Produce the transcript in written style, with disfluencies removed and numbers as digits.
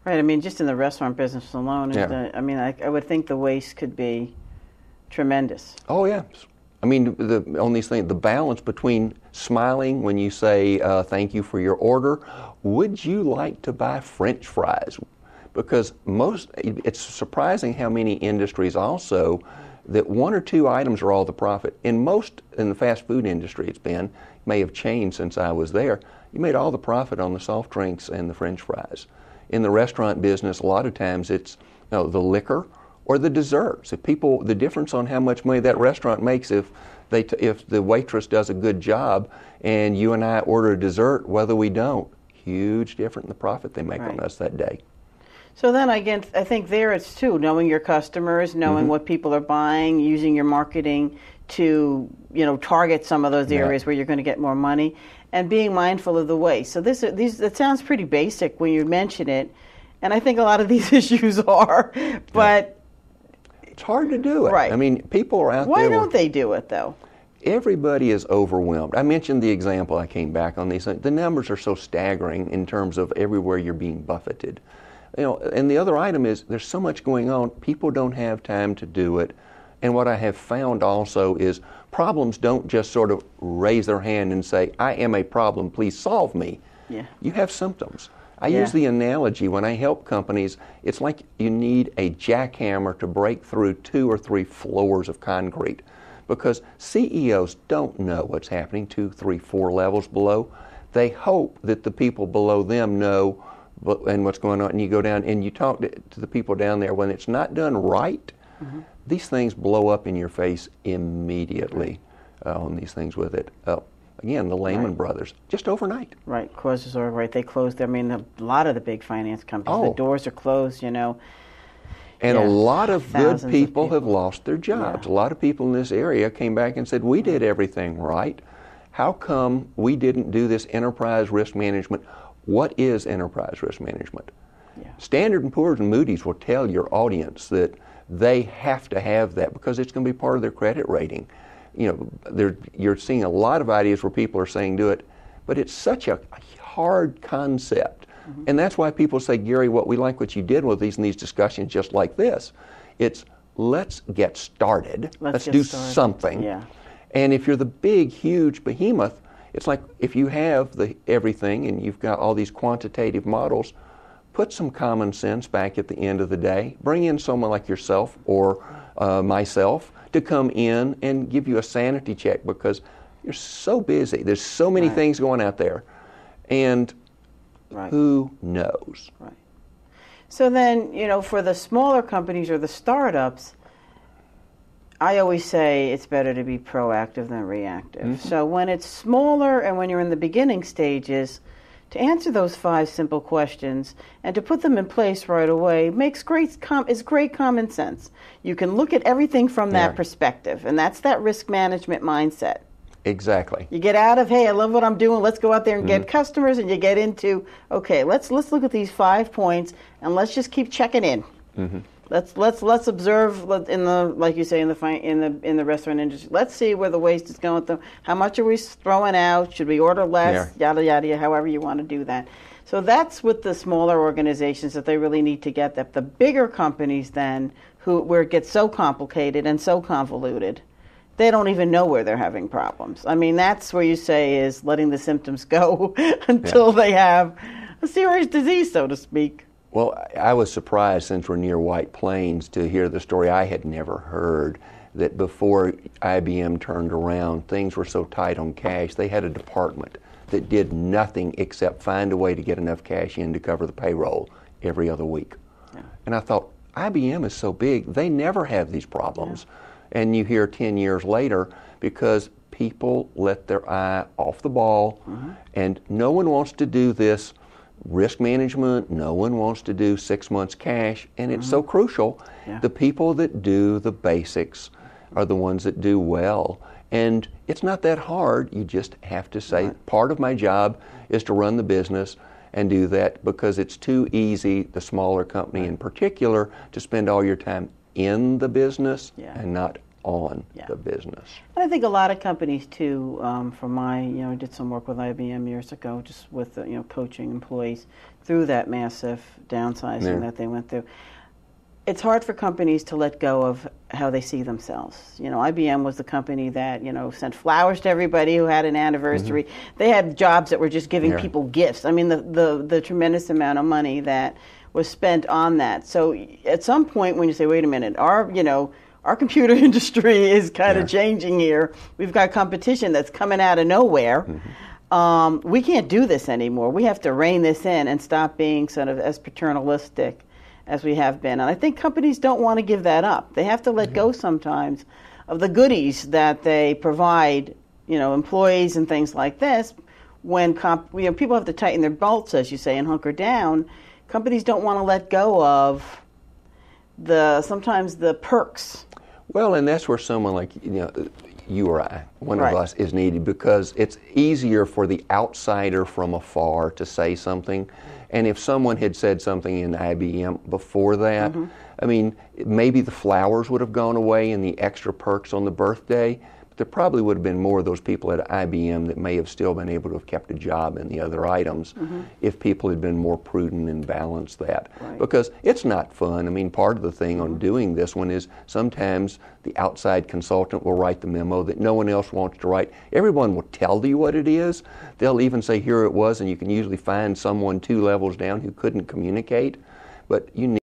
Right. I mean, just in the restaurant business alone, Yeah. I would think the waste could be tremendous. Oh, yeah. I mean, on these things, the balance between smiling when you say thank you for your order, would you like to buy French fries? Because it's surprising how many industries also that one or two items are all the profit. In the fast food industry, may have changed since I was there, you made all the profit on the soft drinks and the French fries. In the restaurant business, a lot of times it's the liquor or the desserts. The difference on how much money that restaurant makes if the waitress does a good job and you and I order a dessert, whether we don't, huge difference in the profit they make on us that day. So then again, I think there it's too, knowing your customers, knowing what people are buying, using your marketing to, target some of those areas where you're going to get more money, and being mindful of the waste. So that sounds pretty basic when you mention it, and I think a lot of these issues are, but it's hard to do it. Right. I mean, people are out there. Why don't they do it though? Everybody is overwhelmed. I mentioned the example, I came back on these things. The numbers are so staggering in terms of everywhere you're being buffeted. And the other item is there's so much going on, people don't have time to do it. And what I have found also is problems don't just sort of raise their hand and say, I am a problem, please solve me. Yeah. You have symptoms. I use the analogy when I help companies, it's like you need a jackhammer to break through 2 or 3 floors of concrete, because CEOs don't know what's happening 2, 3, 4 levels below. They hope that the people below them know and what's going on, and you go down and you talk to the people down there. When it's not done right, these things blow up in your face immediately on these things with it. Again, the Layman brothers, just overnight. Right, causes are right. They closed. A lot of the big finance companies, the doors are closed. And a lot of good people of have lost their jobs. Yeah. A lot of people in this area came back and said, we did everything right. How come we didn't do this enterprise risk management? What is enterprise risk management? Yeah. Standard & Poor's and Moody's will tell your audience that they have to have that because it's going to be part of their credit rating. You're seeing a lot of ideas where people are saying do it, but it's such a hard concept. And that's why people say, Gary, we like what you did with these discussions just like this. It's let's get started. Let's do something. Yeah. And if you're the big, huge behemoth, it's like if you have everything and you've got all these quantitative models, put some common sense back at the end of the day. Bring in someone like yourself or myself to come in and give you a sanity check because you're so busy. There's so many things going out there. And who knows? Right. So then, for the smaller companies or the startups, I always say it's better to be proactive than reactive. So when it's smaller and when you're in the beginning stages, to answer those 5 simple questions and to put them in place right away is great common sense. You can look at everything from that perspective, and that's that risk management mindset. Exactly. You get out of, hey, I love what I'm doing, let's go out there and get customers, and you get into, okay, let's look at these 5 points and let's just keep checking in. Let's observe like you say in the restaurant industry. Let's see where the waste is going through. How much are we throwing out? Should we order less? Yada yada. However you want to do that. So that's with the smaller organizations that they really need to get that. The bigger companies then, where it gets so complicated and so convoluted, they don't even know where they're having problems. I mean, that's where you say is letting the symptoms go until they have a serious disease, so to speak. Well, I was surprised, since we're near White Plains, to hear the story I had never heard, that before IBM turned around, things were so tight on cash, they had a department that did nothing except find a way to get enough cash in to cover the payroll every other week. Yeah. And I thought, IBM is so big, they never have these problems. Yeah. And you hear 10 years later, because people let their eye off the ball, and no one wants to do this risk management, no one wants to do 6 months cash, and it's so crucial. Yeah. The people that do the basics are the ones that do well. And it's not that hard. You just have to say, part of my job is to run the business and do that, because it's too easy, the smaller company in particular, to spend all your time in the business and not on Yeah. the business. And I think a lot of companies too, from my, did some work with IBM years ago, just with, coaching employees through that massive downsizing that they went through. It's hard for companies to let go of how they see themselves. IBM was the company that, sent flowers to everybody who had an anniversary. They had jobs that were just giving people gifts. I mean, the tremendous amount of money that was spent on that. So at some point when you say, wait a minute, our computer industry is kind of changing here. We've got competition that's coming out of nowhere. We can't do this anymore. We have to rein this in and stop being sort of as paternalistic as we have been. And I think companies don't want to give that up. They have to let go sometimes of the goodies that they provide, employees and things like this. When people have to tighten their belts, as you say, and hunker down, companies don't want to let go of sometimes the perks. Well, and that's where someone like you or I, one of us, is needed, because it's easier for the outsider from afar to say something. And if someone had said something in IBM before that, I mean, maybe the flowers would have gone away and the extra perks on the birthday, but there probably would have been more of those people at IBM that may have still been able to have kept a job in the other items if people had been more prudent and balanced that. Because it's not fun. I mean, part of the thing on doing this one is sometimes the outside consultant will write the memo that no one else wants to write. Everyone will tell you what it is. They'll even say, here it was, and you can usually find someone 2 levels down who couldn't communicate. But you need